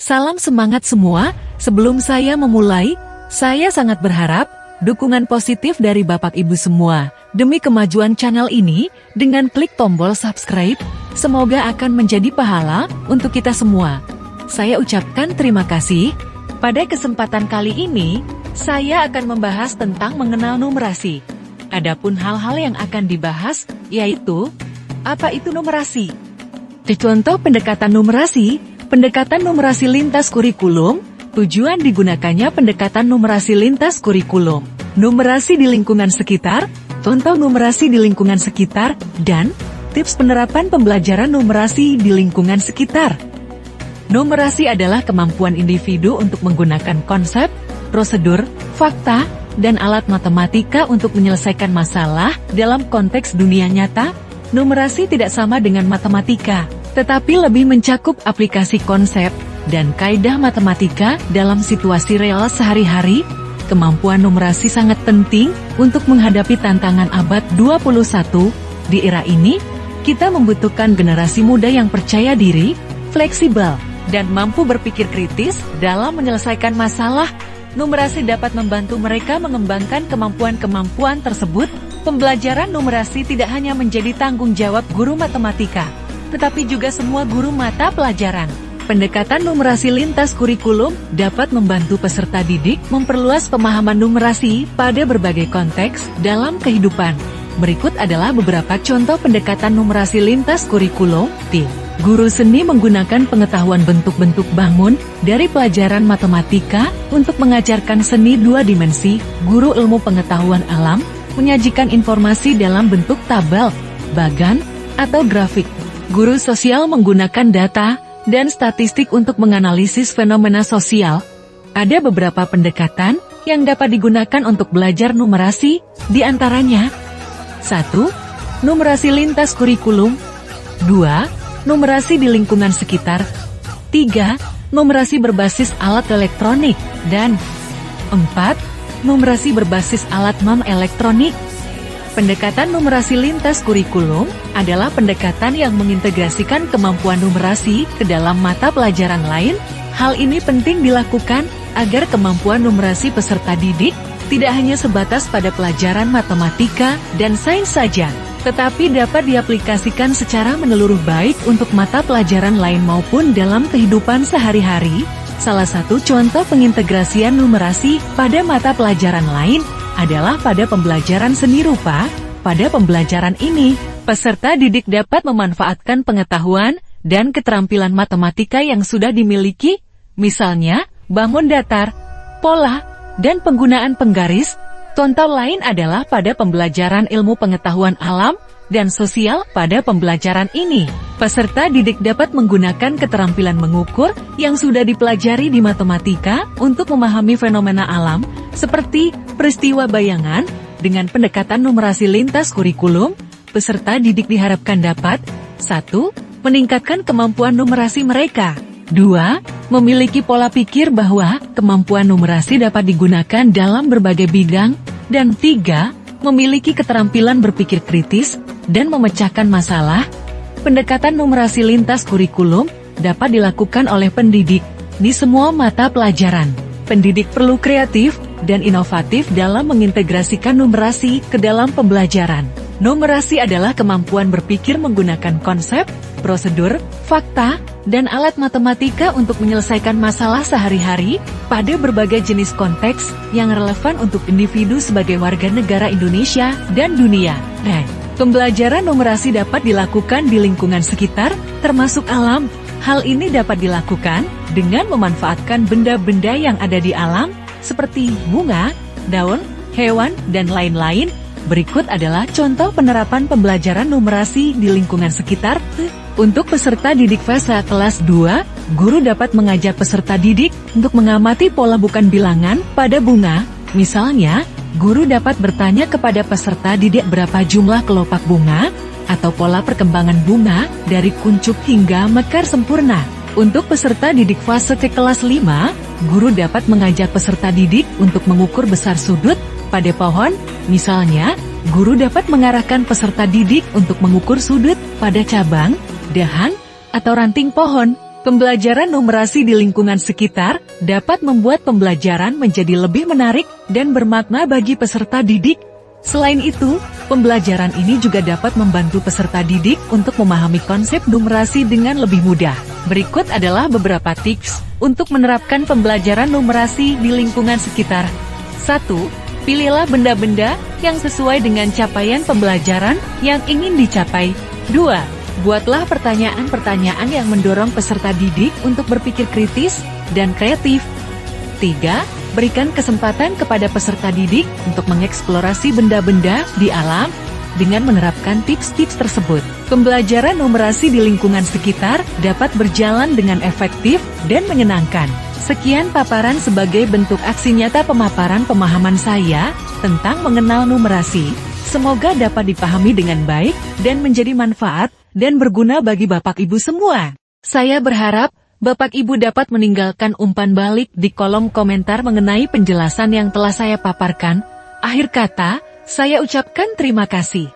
Salam semangat semua, sebelum saya memulai, saya sangat berharap dukungan positif dari Bapak Ibu semua demi kemajuan channel ini dengan klik tombol subscribe, semoga akan menjadi pahala untuk kita semua. Saya ucapkan terima kasih. Pada kesempatan kali ini, saya akan membahas tentang mengenal numerasi. Adapun hal-hal yang akan dibahas, yaitu, apa itu numerasi? Contoh pendekatan numerasi. Pendekatan numerasi lintas kurikulum, tujuan digunakannya pendekatan numerasi lintas kurikulum. Numerasi di lingkungan sekitar, contoh numerasi di lingkungan sekitar, dan tips penerapan pembelajaran numerasi di lingkungan sekitar. Numerasi adalah kemampuan individu untuk menggunakan konsep, prosedur, fakta, dan alat matematika untuk menyelesaikan masalah dalam konteks dunia nyata. Numerasi tidak sama dengan matematika, tetapi lebih mencakup aplikasi konsep dan kaidah matematika dalam situasi real sehari-hari. Kemampuan numerasi sangat penting untuk menghadapi tantangan abad 21. Di era ini, kita membutuhkan generasi muda yang percaya diri, fleksibel, dan mampu berpikir kritis dalam menyelesaikan masalah. Numerasi dapat membantu mereka mengembangkan kemampuan-kemampuan tersebut. Pembelajaran numerasi tidak hanya menjadi tanggung jawab guru matematika, tetapi juga semua guru mata pelajaran. Pendekatan numerasi lintas kurikulum dapat membantu peserta didik memperluas pemahaman numerasi pada berbagai konteks dalam kehidupan. Berikut adalah beberapa contoh pendekatan numerasi lintas kurikulum. Guru seni menggunakan pengetahuan bentuk-bentuk bangun dari pelajaran matematika untuk mengajarkan seni dua dimensi. Guru ilmu pengetahuan alam menyajikan informasi dalam bentuk tabel, bagan, atau grafik. Guru sosial menggunakan data dan statistik untuk menganalisis fenomena sosial. Ada beberapa pendekatan yang dapat digunakan untuk belajar numerasi, di antaranya 1. Numerasi lintas kurikulum 2. Numerasi di lingkungan sekitar 3. Numerasi berbasis alat elektronik dan 4. Numerasi berbasis alat non-elektronik. Pendekatan numerasi lintas kurikulum adalah pendekatan yang mengintegrasikan kemampuan numerasi ke dalam mata pelajaran lain. Hal ini penting dilakukan agar kemampuan numerasi peserta didik tidak hanya sebatas pada pelajaran matematika dan sains saja, tetapi dapat diaplikasikan secara menyeluruh baik untuk mata pelajaran lain maupun dalam kehidupan sehari-hari. Salah satu contoh pengintegrasian numerasi pada mata pelajaran lain adalah pada pembelajaran seni rupa. Pada pembelajaran ini, peserta didik dapat memanfaatkan pengetahuan dan keterampilan matematika yang sudah dimiliki, misalnya, bangun datar, pola, dan penggunaan penggaris. Contoh lain adalah pada pembelajaran ilmu pengetahuan alam dan sosial. Pada pembelajaran ini, peserta didik dapat menggunakan keterampilan mengukur yang sudah dipelajari di matematika untuk memahami fenomena alam, seperti peristiwa bayangan. Dengan pendekatan numerasi lintas kurikulum, peserta didik diharapkan dapat 1. Meningkatkan kemampuan numerasi mereka 2. Memiliki pola pikir bahwa kemampuan numerasi dapat digunakan dalam berbagai bidang, dan 3. Memiliki keterampilan berpikir kritis dan memecahkan masalah. Pendekatan numerasi lintas kurikulum dapat dilakukan oleh pendidik di semua mata pelajaran. Pendidik perlu kreatif dan inovatif dalam mengintegrasikan numerasi ke dalam pembelajaran. Numerasi adalah kemampuan berpikir menggunakan konsep, prosedur, fakta, dan alat matematika untuk menyelesaikan masalah sehari-hari pada berbagai jenis konteks yang relevan untuk individu sebagai warga negara Indonesia dan dunia. Pembelajaran numerasi dapat dilakukan di lingkungan sekitar, termasuk alam. Hal ini dapat dilakukan dengan memanfaatkan benda-benda yang ada di alam, seperti bunga, daun, hewan, dan lain-lain. Berikut adalah contoh penerapan pembelajaran numerasi di lingkungan sekitar. Untuk peserta didik fase kelas 2, guru dapat mengajak peserta didik untuk mengamati pola bukan bilangan pada bunga. Misalnya, guru dapat bertanya kepada peserta didik berapa jumlah kelopak bunga, atau pola perkembangan bunga dari kuncup hingga mekar sempurna. Untuk peserta didik fase ke kelas 5, guru dapat mengajak peserta didik untuk mengukur besar sudut pada pohon. Misalnya, guru dapat mengarahkan peserta didik untuk mengukur sudut pada cabang, dahan, atau ranting pohon. Pembelajaran numerasi di lingkungan sekitar dapat membuat pembelajaran menjadi lebih menarik dan bermakna bagi peserta didik. Selain itu, pembelajaran ini juga dapat membantu peserta didik untuk memahami konsep numerasi dengan lebih mudah. Berikut adalah beberapa tips untuk menerapkan pembelajaran numerasi di lingkungan sekitar. 1. Pilihlah benda-benda yang sesuai dengan capaian pembelajaran yang ingin dicapai. 2. Buatlah pertanyaan-pertanyaan yang mendorong peserta didik untuk berpikir kritis dan kreatif. 3. Berikan kesempatan kepada peserta didik untuk mengeksplorasi benda-benda di alam dengan menerapkan tips-tips tersebut. Pembelajaran numerasi di lingkungan sekitar dapat berjalan dengan efektif dan menyenangkan. Sekian paparan sebagai bentuk aksi nyata pemaparan pemahaman saya tentang mengenal numerasi. Semoga dapat dipahami dengan baik dan menjadi manfaat dan berguna bagi Bapak Ibu semua. Saya berharap Bapak Ibu dapat meninggalkan umpan balik di kolom komentar mengenai penjelasan yang telah saya paparkan. Akhir kata, saya ucapkan terima kasih.